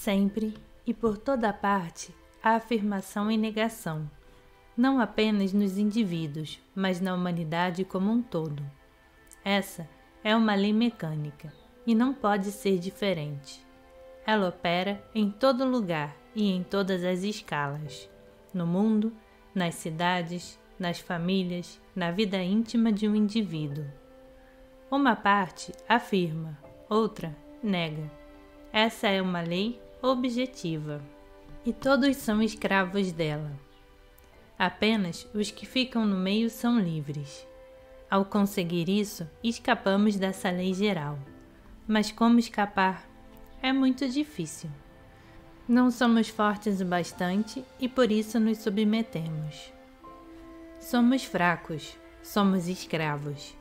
Sempre e por toda parte há afirmação e negação, não apenas nos indivíduos, mas na humanidade como um todo. Essa é uma lei mecânica e não pode ser diferente. Ela opera em todo lugar e em todas as escalas, no mundo, nas cidades, nas famílias, na vida íntima de um indivíduo. Uma parte afirma, outra nega. Essa é uma lei objetiva e todos são escravos dela. Apenas os que ficam no meio são livres. Ao conseguir isso, escapamos dessa lei geral. Mas como escapar? É muito difícil. Não somos fortes o bastante e por isso nos submetemos. Somos fracos, somos escravos.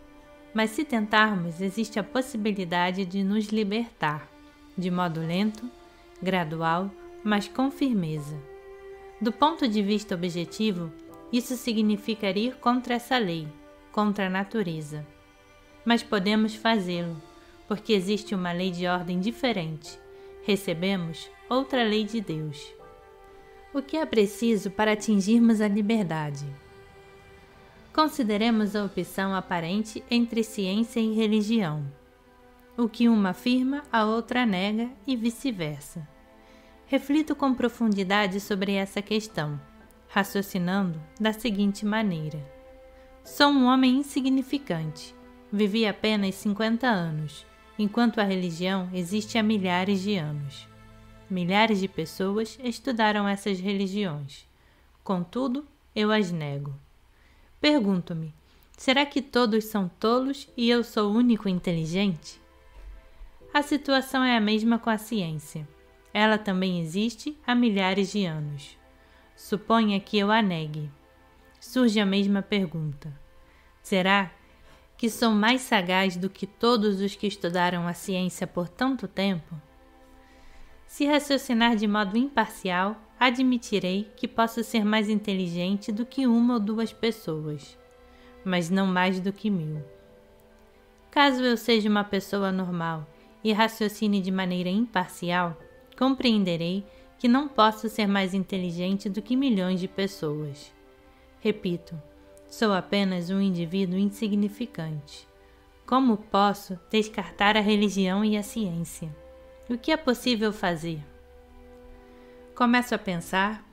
Mas se tentarmos, existe a possibilidade de nos libertar, de modo lento, gradual, mas com firmeza. Do ponto de vista objetivo, isso significa ir contra essa lei, contra a natureza. Mas podemos fazê-lo, porque existe uma lei de ordem diferente. Recebemos outra lei de Deus. O que é preciso para atingirmos a liberdade? Consideremos a opção aparente entre ciência e religião. O que uma afirma, a outra nega e vice-versa. Reflito com profundidade sobre essa questão, raciocinando da seguinte maneira. Sou um homem insignificante. Vivi apenas 50 anos, enquanto a religião existe há milhares de anos. Milhares de pessoas estudaram essas religiões. Contudo, eu as nego. Pergunto-me, será que todos são tolos e eu sou o único inteligente? A situação é a mesma com a ciência. Ela também existe há milhares de anos. Suponha que eu a negue. Surge a mesma pergunta. Será que sou mais sagaz do que todos os que estudaram a ciência por tanto tempo? Se raciocinar de modo imparcial, admitirei que posso ser mais inteligente do que uma ou duas pessoas, mas não mais do que 1000. Caso eu seja uma pessoa normal e raciocine de maneira imparcial, compreenderei que não posso ser mais inteligente do que milhões de pessoas. Repito, sou apenas um indivíduo insignificante. Como posso descartar a religião e a ciência? O que é possível fazer? Começo a pensar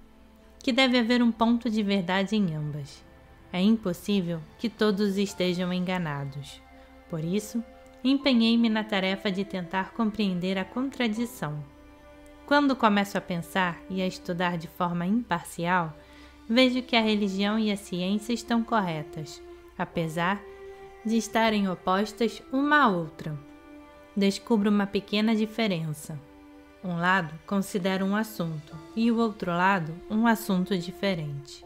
que deve haver um ponto de verdade em ambas. É impossível que todos estejam enganados. Por isso, empenhei-me na tarefa de tentar compreender a contradição. Quando começo a pensar e a estudar de forma imparcial, vejo que a religião e a ciência estão corretas, apesar de estarem opostas uma à outra. Descubro uma pequena diferença. Um lado considera um assunto e o outro lado um assunto diferente.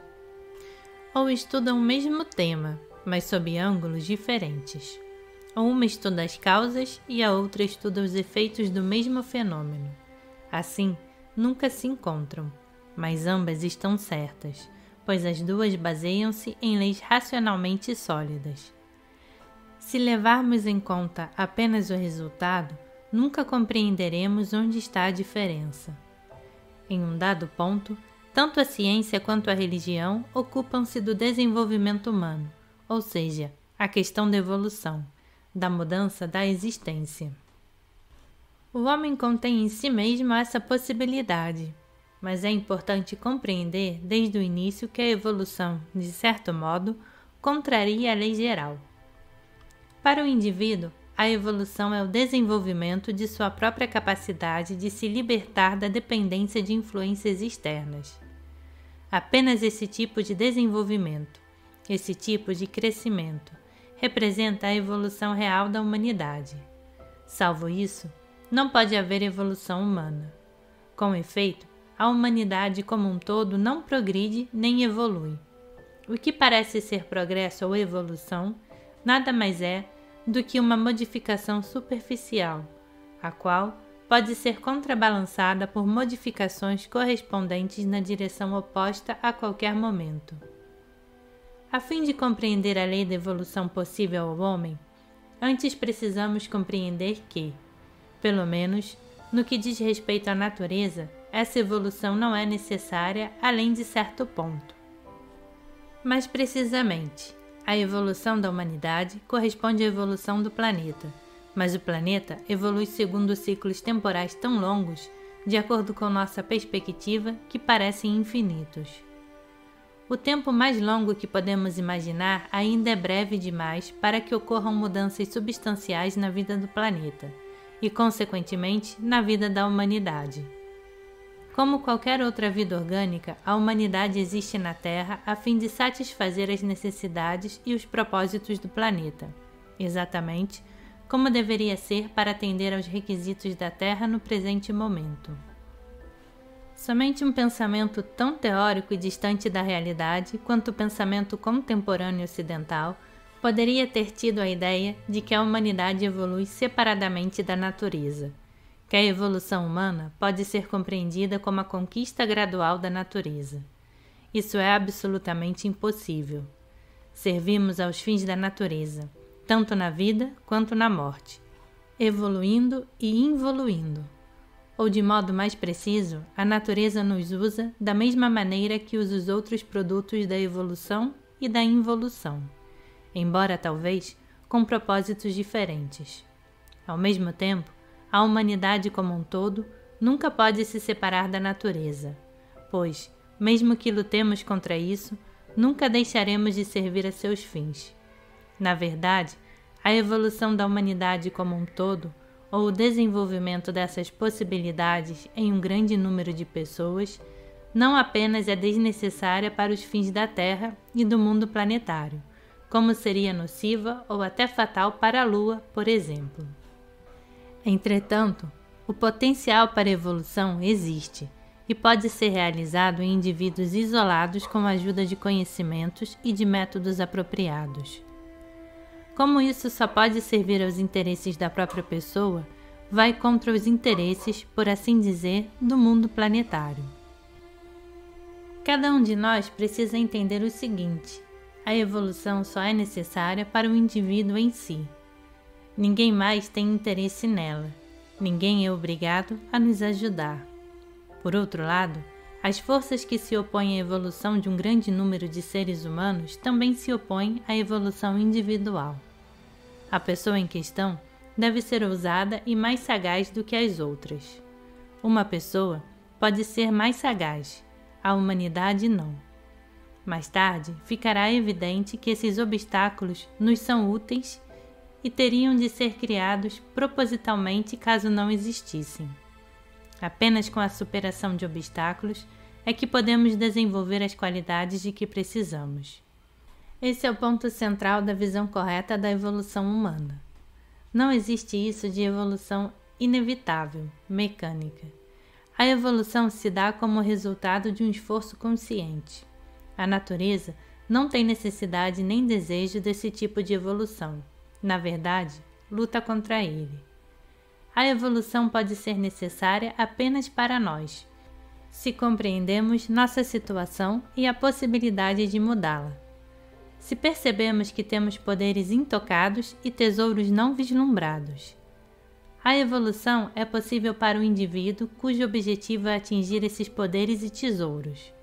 Ou estudam o mesmo tema, mas sob ângulos diferentes. Ou uma estuda as causas e a outra estuda os efeitos do mesmo fenômeno. Assim, nunca se encontram, mas ambas estão certas, pois as duas baseiam-se em leis racionalmente sólidas. Se levarmos em conta apenas o resultado, nunca compreenderemos onde está a diferença. Em um dado ponto, tanto a ciência quanto a religião ocupam-se do desenvolvimento humano, ou seja, a questão da evolução, da mudança da existência. O homem contém em si mesmo essa possibilidade, mas é importante compreender desde o início que a evolução, de certo modo, contraria a lei geral. Para o indivíduo, a evolução é o desenvolvimento de sua própria capacidade de se libertar da dependência de influências externas. Apenas esse tipo de desenvolvimento, esse tipo de crescimento, representa a evolução real da humanidade. Salvo isso, não pode haver evolução humana. Com efeito, a humanidade como um todo não progride nem evolui. O que parece ser progresso ou evolução nada mais é do que uma modificação superficial, a qual pode ser contrabalançada por modificações correspondentes na direção oposta a qualquer momento. A fim de compreender a lei da evolução possível ao homem, antes precisamos compreender que, pelo menos, no que diz respeito à natureza, essa evolução não é necessária além de certo ponto. Mais precisamente, a evolução da humanidade corresponde à evolução do planeta, mas o planeta evolui segundo ciclos temporais tão longos, de acordo com nossa perspectiva, que parecem infinitos. O tempo mais longo que podemos imaginar ainda é breve demais para que ocorram mudanças substanciais na vida do planeta e, consequentemente, na vida da humanidade. Como qualquer outra vida orgânica, a humanidade existe na Terra a fim de satisfazer as necessidades e os propósitos do planeta, exatamente como deveria ser para atender aos requisitos da Terra no presente momento. Somente um pensamento tão teórico e distante da realidade quanto o pensamento contemporâneo ocidental poderia ter tido a ideia de que a humanidade evolui separadamente da natureza, que a evolução humana pode ser compreendida como a conquista gradual da natureza. Isso é absolutamente impossível. Servimos aos fins da natureza, tanto na vida quanto na morte, evoluindo e involuindo. Ou, de modo mais preciso, a natureza nos usa da mesma maneira que usa os outros produtos da evolução e da involução, embora talvez com propósitos diferentes. Ao mesmo tempo, a humanidade como um todo nunca pode se separar da natureza, pois, mesmo que lutemos contra isso, nunca deixaremos de servir a seus fins. Na verdade, a evolução da humanidade como um todo, ou o desenvolvimento dessas possibilidades em um grande número de pessoas, não apenas é desnecessária para os fins da Terra e do mundo planetário, como seria nociva ou até fatal para a Lua, por exemplo. Entretanto, o potencial para evolução existe e pode ser realizado em indivíduos isolados com a ajuda de conhecimentos e de métodos apropriados. Como isso só pode servir aos interesses da própria pessoa, vai contra os interesses, por assim dizer, do mundo planetário. Cada um de nós precisa entender o seguinte: a evolução só é necessária para o indivíduo em si. Ninguém mais tem interesse nela. Ninguém é obrigado a nos ajudar. Por outro lado, as forças que se opõem à evolução de um grande número de seres humanos também se opõem à evolução individual. A pessoa em questão deve ser ousada e mais sagaz do que as outras. Uma pessoa pode ser mais sagaz, a humanidade não. Mais tarde, ficará evidente que esses obstáculos nos são úteis e teriam de ser criados propositalmente caso não existissem. Apenas com a superação de obstáculos é que podemos desenvolver as qualidades de que precisamos. Esse é o ponto central da visão correta da evolução humana. Não existe isso de evolução inevitável, mecânica. A evolução se dá como resultado de um esforço consciente. A natureza não tem necessidade nem desejo desse tipo de evolução. Na verdade, luta contra ele. A evolução pode ser necessária apenas para nós, se compreendemos nossa situação e a possibilidade de mudá-la. Se percebemos que temos poderes intocados e tesouros não vislumbrados. A evolução é possível para o indivíduo cujo objetivo é atingir esses poderes e tesouros.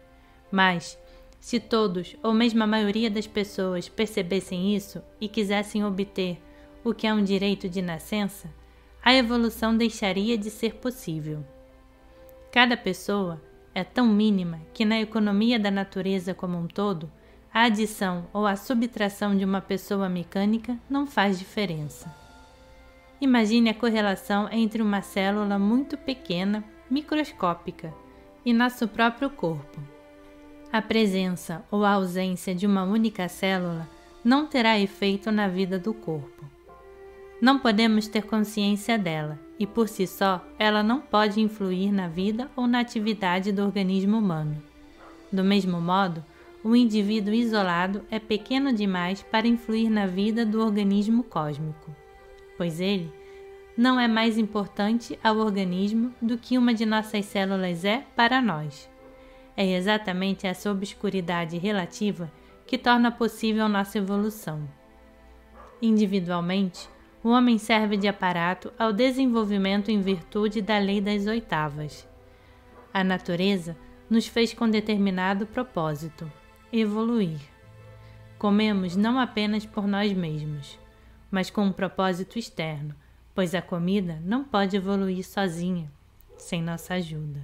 Mas, se todos, ou mesmo a maioria das pessoas, percebessem isso e quisessem obter o que é um direito de nascença, a evolução deixaria de ser possível. Cada pessoa é tão mínima que na economia da natureza como um todo, a adição ou a subtração de uma pessoa mecânica não faz diferença. Imagine a correlação entre uma célula muito pequena, microscópica, e nosso próprio corpo. A presença ou a ausência de uma única célula não terá efeito na vida do corpo. Não podemos ter consciência dela, e por si só, ela não pode influir na vida ou na atividade do organismo humano. Do mesmo modo, o indivíduo isolado é pequeno demais para influir na vida do organismo cósmico, pois ele não é mais importante ao organismo do que uma de nossas células é para nós. É exatamente essa obscuridade relativa que torna possível nossa evolução. Individualmente, o homem serve de aparato ao desenvolvimento em virtude da lei das oitavas. A natureza nos fez com determinado propósito: evoluir. Comemos não apenas por nós mesmos, mas com um propósito externo, pois a comida não pode evoluir sozinha, sem nossa ajuda.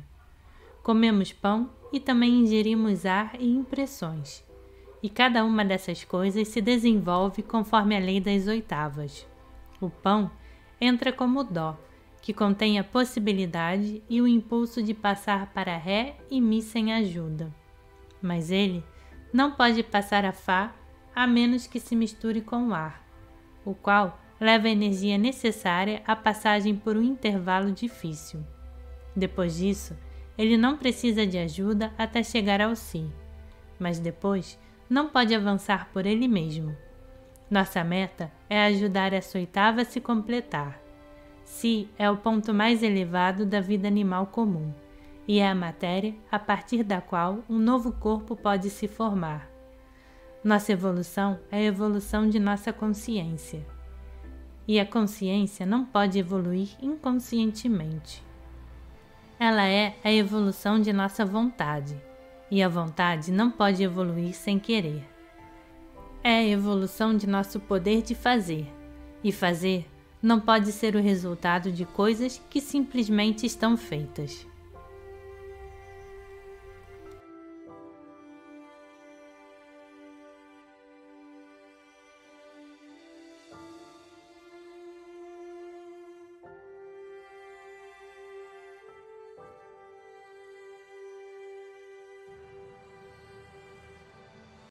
Comemos pão e também ingerimos ar e impressões, e cada uma dessas coisas se desenvolve conforme a lei das oitavas. O pão entra como dó, que contém a possibilidade e o impulso de passar para ré e mi sem ajuda. Mas ele não pode passar a fá a menos que se misture com o ar, o qual leva a energia necessária à passagem por um intervalo difícil. Depois disso, ele não precisa de ajuda até chegar ao si, mas depois não pode avançar por ele mesmo. Nossa meta é ajudar essa oitava a se completar. Si é o ponto mais elevado da vida animal comum, e é a matéria a partir da qual um novo corpo pode se formar. Nossa evolução é a evolução de nossa consciência. E a consciência não pode evoluir inconscientemente. Ela é a evolução de nossa vontade, e a vontade não pode evoluir sem querer. É a evolução de nosso poder de fazer, e fazer não pode ser o resultado de coisas que simplesmente estão feitas.